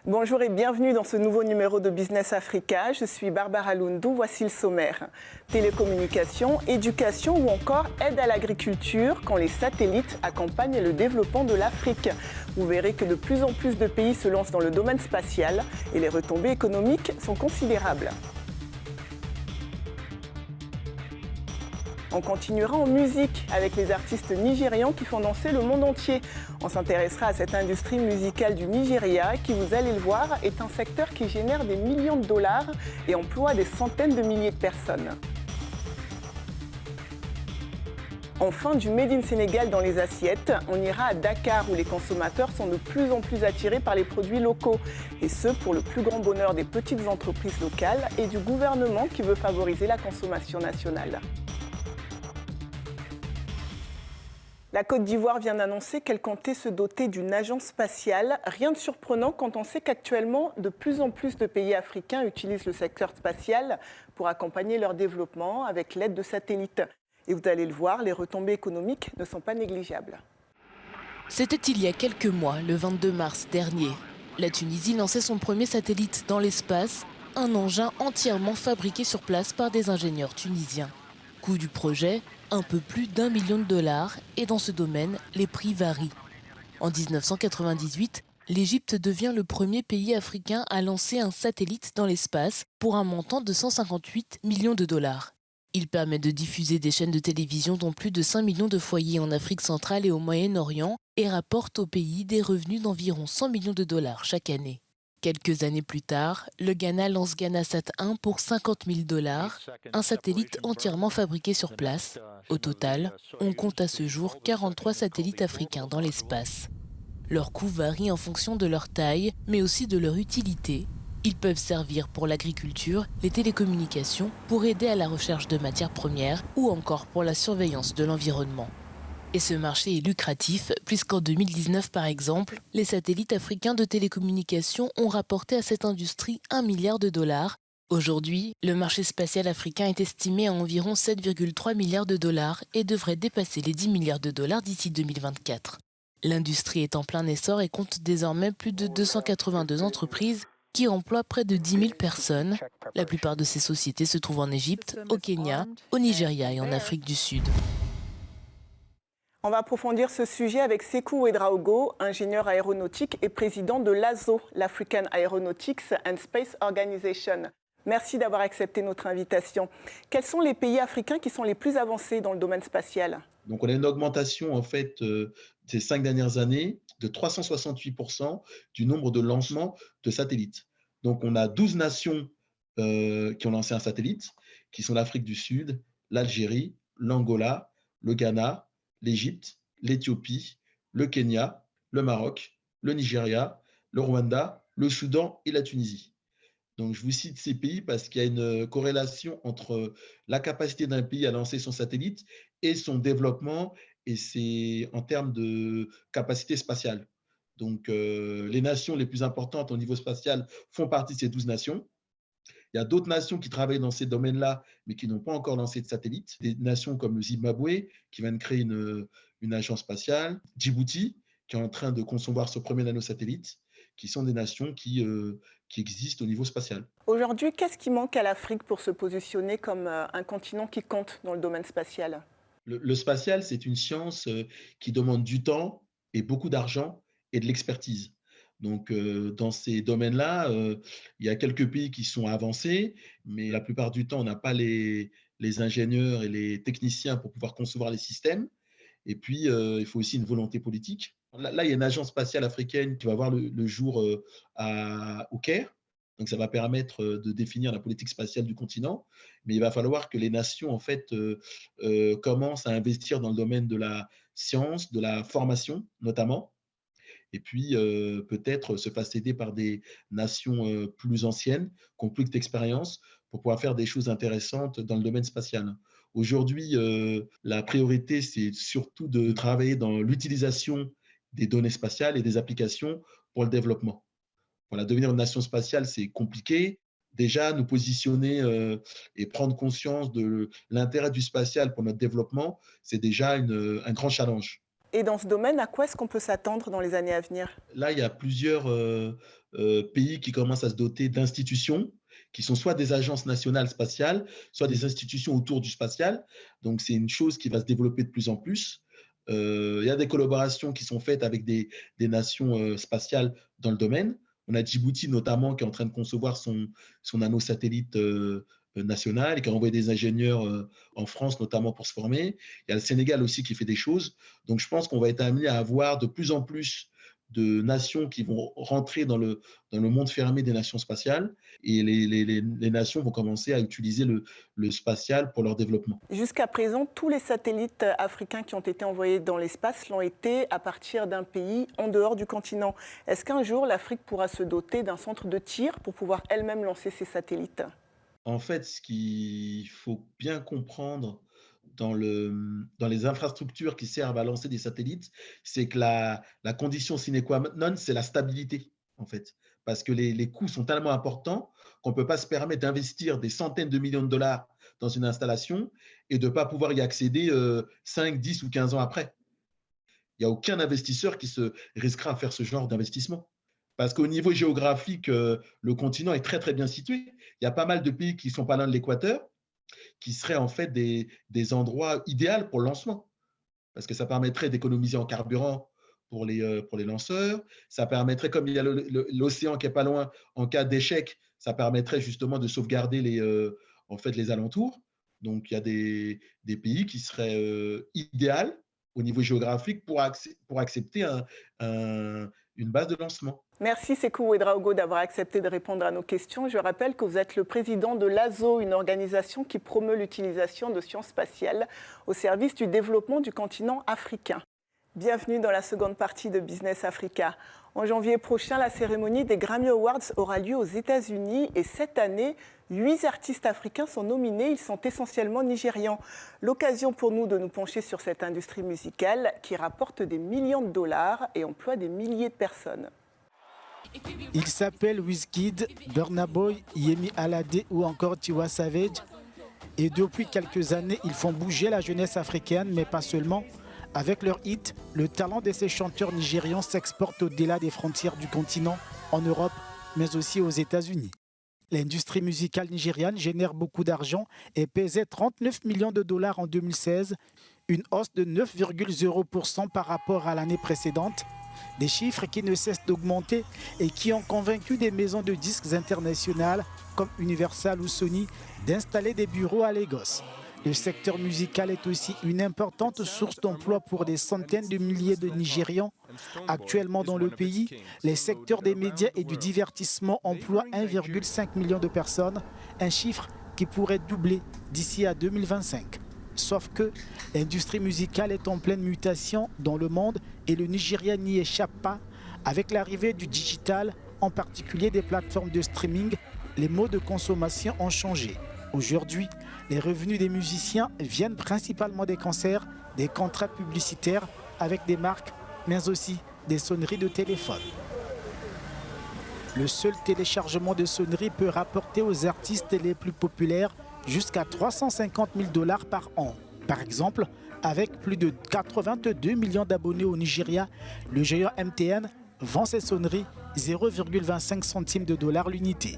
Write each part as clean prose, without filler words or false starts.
Bonjour et bienvenue dans ce nouveau numéro de Business Africa. Je suis Barbara Loundou, voici le sommaire. Télécommunications, éducation ou encore aide à l'agriculture quand les satellites accompagnent le développement de l'Afrique. Vous verrez que de plus en plus de pays se lancent dans le domaine spatial et les retombées économiques sont considérables. On continuera en musique avec les artistes nigérians qui font danser le monde entier. On s'intéressera à cette industrie musicale du Nigeria qui, vous allez le voir, est un secteur qui génère des millions de dollars et emploie des centaines de milliers de personnes. Enfin, du Made in Sénégal dans les assiettes, on ira à Dakar où les consommateurs sont de plus en plus attirés par les produits locaux. Et ce, pour le plus grand bonheur des petites entreprises locales et du gouvernement qui veut favoriser la consommation nationale. La Côte d'Ivoire vient d'annoncer qu'elle comptait se doter d'une agence spatiale. Rien de surprenant quand on sait qu'actuellement, de plus en plus de pays africains utilisent le secteur spatial pour accompagner leur développement avec l'aide de satellites. Et vous allez le voir, les retombées économiques ne sont pas négligeables. C'était il y a quelques mois, le 22 mars dernier. La Tunisie lançait son premier satellite dans l'espace, un engin entièrement fabriqué sur place par des ingénieurs tunisiens. Coût du projet, un peu plus d'1 million de dollars et dans ce domaine, les prix varient. En 1998, l'Égypte devient le premier pays africain à lancer un satellite dans l'espace pour un montant de 158 millions de dollars. Il permet de diffuser des chaînes de télévision dans plus de 5 millions de foyers en Afrique centrale et au Moyen-Orient et rapporte au pays des revenus d'environ 100 millions de dollars chaque année. Quelques années plus tard, le Ghana lance GhanaSat 1 pour 50 000 dollars, un satellite entièrement fabriqué sur place. Au total, on compte à ce jour 43 satellites africains dans l'espace. Leurs coûts varient en fonction de leur taille, mais aussi de leur utilité. Ils peuvent servir pour l'agriculture, les télécommunications, pour aider à la recherche de matières premières ou encore pour la surveillance de l'environnement. Et ce marché est lucratif, puisqu'en 2019, par exemple, les satellites africains de télécommunications ont rapporté à cette industrie 1 milliard de dollars. Aujourd'hui, le marché spatial africain est estimé à environ 7,3 milliards de dollars et devrait dépasser les 10 milliards de dollars d'ici 2024. L'industrie est en plein essor et compte désormais plus de 282 entreprises qui emploient près de 10 000 personnes. La plupart de ces sociétés se trouvent en Égypte, au Kenya, au Nigeria et en Afrique du Sud. On va approfondir ce sujet avec Sekou Ouedraogo, ingénieur aéronautique et président de l'ASO, l'African Aeronautics and Space Organization. Merci d'avoir accepté notre invitation. Quels sont les pays africains qui sont les plus avancés dans le domaine spatial ? Donc, on a une augmentation, en fait, ces 5 dernières années de 368% du nombre de lancements de satellites. Donc, on a 12 nations qui ont lancé un satellite, qui sont l'Afrique du Sud, l'Algérie, l'Angola, le Ghana, l'Égypte, l'Éthiopie, le Kenya, le Maroc, le Nigeria, le Rwanda, le Soudan et la Tunisie. Donc, je vous cite ces pays parce qu'il y a une corrélation entre la capacité d'un pays à lancer son satellite et son développement, et c'est en termes de capacité spatiale. Donc, les nations les plus importantes au niveau spatial font partie de ces 12 nations. Il y a d'autres nations qui travaillent dans ces domaines-là, mais qui n'ont pas encore lancé de satellite. Des nations comme le Zimbabwe, qui vient de créer une agence spatiale, Djibouti, qui est en train de concevoir ce premier nanosatellite, qui sont des nations qui existent au niveau spatial. Aujourd'hui, qu'est-ce qui manque à l'Afrique pour se positionner comme un continent qui compte dans le domaine spatial ? Le spatial, c'est une science qui demande du temps et beaucoup d'argent et de l'expertise. Donc, dans ces domaines-là, il y a quelques pays qui sont avancés, mais la plupart du temps, on n'a pas les ingénieurs et les techniciens pour pouvoir concevoir les systèmes. Et puis, il faut aussi une volonté politique. Là, il y a une agence spatiale africaine qui va voir le jour au Caire. Donc, ça va permettre de définir la politique spatiale du continent. Mais il va falloir que les nations, en fait, commencent à investir dans le domaine de la science, de la formation, notamment. Et puis, peut-être se fasse aider par des nations plus anciennes, qui ont plus d'expérience, pour pouvoir faire des choses intéressantes dans le domaine spatial. Aujourd'hui, la priorité, c'est surtout de travailler dans l'utilisation des données spatiales et des applications pour le développement. Voilà, devenir une nation spatiale, c'est compliqué. déjà nous positionner et prendre conscience de l'intérêt du spatial pour notre développement, c'est déjà un grand challenge. Et dans ce domaine, à quoi est-ce qu'on peut s'attendre dans les années à venir? Là, il y a plusieurs pays qui commencent à se doter d'institutions qui sont soit des agences nationales spatiales, soit des institutions autour du spatial. Donc, c'est une chose qui va se développer de plus en plus. Il y a des collaborations qui sont faites avec des nations spatiales dans le domaine. On a Djibouti notamment qui est en train de concevoir son nanosatellite national et qui a envoyé des ingénieurs en France notamment pour se former. Il y a le Sénégal aussi qui fait des choses. Donc je pense qu'on va être amené à avoir de plus en plus de nations qui vont rentrer dans le monde fermé des nations spatiales et les nations vont commencer à utiliser le spatial pour leur développement. Jusqu'à présent, tous les satellites africains qui ont été envoyés dans l'espace l'ont été à partir d'un pays en dehors du continent. Est-ce qu'un jour, l'Afrique pourra se doter d'un centre de tir pour pouvoir elle-même lancer ses satellites? En fait, ce qu'il faut bien comprendre dans les infrastructures qui servent à lancer des satellites, c'est que la condition sine qua non, c'est la stabilité, en fait. Parce que les coûts sont tellement importants qu'on ne peut pas se permettre d'investir des centaines de millions de dollars dans une installation et de ne pas pouvoir y accéder 5, 10 ou 15 ans après. Il n'y a aucun investisseur qui se risquera à faire ce genre d'investissement. Parce qu'au niveau géographique, le continent est très, très bien situé. Il y a pas mal de pays qui sont pas loin de l'équateur, qui seraient en fait des endroits idéaux pour le lancement. Parce que ça permettrait d'économiser en carburant pour les lanceurs. Ça permettrait, comme il y a l'océan qui est pas loin, en cas d'échec, ça permettrait justement de sauvegarder en fait, les alentours. Donc, il y a des pays qui seraient idéaux au niveau géographique pour accepter une base de lancement. Merci Sékou Ouedraogo d'avoir accepté de répondre à nos questions. Je rappelle que vous êtes le président de l'ASO, une organisation qui promeut l'utilisation de sciences spatiales au service du développement du continent africain. Bienvenue dans la seconde partie de Business Africa. En janvier prochain, la cérémonie des Grammy Awards aura lieu aux États-Unis et cette année, 8 artistes africains sont nominés. Ils sont essentiellement nigérians. L'occasion pour nous de nous pencher sur cette industrie musicale qui rapporte des millions de dollars et emploie des milliers de personnes. Ils s'appellent Wizkid, Burna Boy, Yemi Alade ou encore Tiwa Savage. Et depuis quelques années, ils font bouger la jeunesse africaine, mais pas seulement. Avec leur hit, le talent de ces chanteurs nigérians s'exporte au-delà des frontières du continent, en Europe, mais aussi aux États-Unis. L'industrie musicale nigériane génère beaucoup d'argent et pesait 39 millions de dollars en 2016, une hausse de 9,0% par rapport à l'année précédente. Des chiffres qui ne cessent d'augmenter et qui ont convaincu des maisons de disques internationales comme Universal ou Sony d'installer des bureaux à Lagos. Le secteur musical est aussi une importante source d'emploi pour des centaines de milliers de Nigérians. Actuellement dans le pays, les secteurs des médias et du divertissement emploient 1,5 million de personnes, un chiffre qui pourrait doubler d'ici à 2025. Sauf que l'industrie musicale est en pleine mutation dans le monde et le Nigeria n'y échappe pas. Avec l'arrivée du digital, en particulier des plateformes de streaming, les modes de consommation ont changé. Aujourd'hui, les revenus des musiciens viennent principalement des concerts, des contrats publicitaires avec des marques, mais aussi des sonneries de téléphone. Le seul téléchargement de sonneries peut rapporter aux artistes les plus populaires jusqu'à 350 000 dollars par an. Par exemple, avec plus de 82 millions d'abonnés au Nigeria, le géant MTN vend ses sonneries 0,25 centimes de dollars l'unité.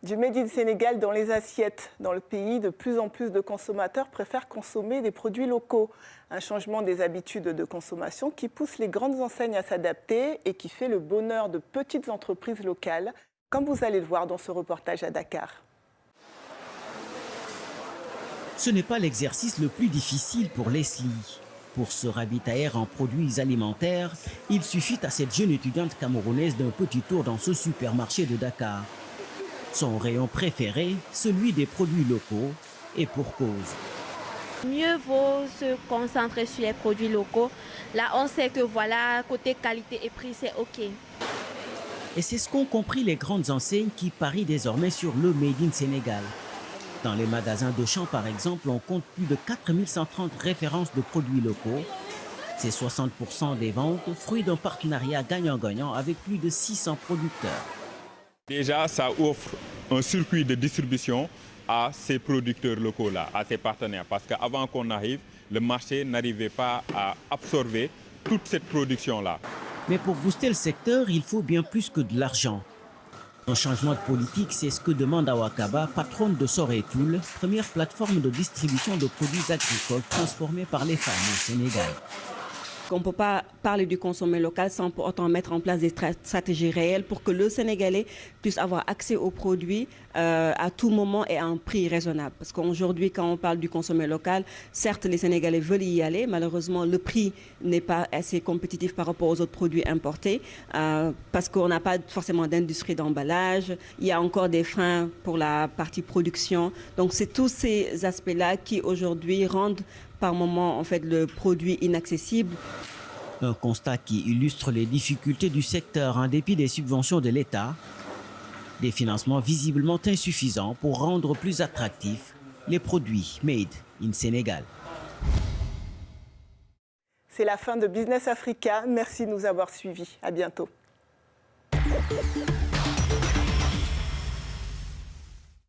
Du Made in Sénégal dans les assiettes. Dans le pays, de plus en plus de consommateurs préfèrent consommer des produits locaux. Un changement des habitudes de consommation qui pousse les grandes enseignes à s'adapter et qui fait le bonheur de petites entreprises locales, comme vous allez le voir dans ce reportage à Dakar. Ce n'est pas l'exercice le plus difficile pour Leslie. Pour se ravitailler en produits alimentaires, il suffit à cette jeune étudiante camerounaise d'un petit tour dans ce supermarché de Dakar. Son rayon préféré, celui des produits locaux, et pour cause. Mieux vaut se concentrer sur les produits locaux. Là, on sait que voilà, côté qualité et prix, c'est OK. Et c'est ce qu'ont compris les grandes enseignes qui parient désormais sur le Made in Sénégal. Dans les magasins d'Auchan, par exemple, on compte plus de 4130 références de produits locaux. C'est 60% des ventes, fruit d'un partenariat gagnant-gagnant avec plus de 600 producteurs. Déjà, ça offre un circuit de distribution à ces producteurs locaux-là, à ces partenaires. Parce qu'avant qu'on arrive, le marché n'arrivait pas à absorber toute cette production-là. Mais pour booster le secteur, il faut bien plus que de l'argent. Un changement de politique, c'est ce que demande Awakaba, patronne de Soreitoul, première plateforme de distribution de produits agricoles transformés par les femmes au Sénégal. On ne peut pas parler du consommer local sans pour autant mettre en place des stratégies réelles pour que le Sénégalais puisse avoir accès aux produits à tout moment et à un prix raisonnable. Parce qu'aujourd'hui, quand on parle du consommer local, certes, les Sénégalais veulent y aller. Malheureusement, le prix n'est pas assez compétitif par rapport aux autres produits importés parce qu'on n'a pas forcément d'industrie d'emballage. Il y a encore des freins pour la partie production. Donc, c'est tous ces aspects-là qui, aujourd'hui, rendent par moment, en fait, le produit inaccessible. Un constat qui illustre les difficultés du secteur en dépit des subventions de l'État. Des financements visiblement insuffisants pour rendre plus attractifs les produits made in Sénégal. C'est la fin de Business Africa. Merci de nous avoir suivis. À bientôt.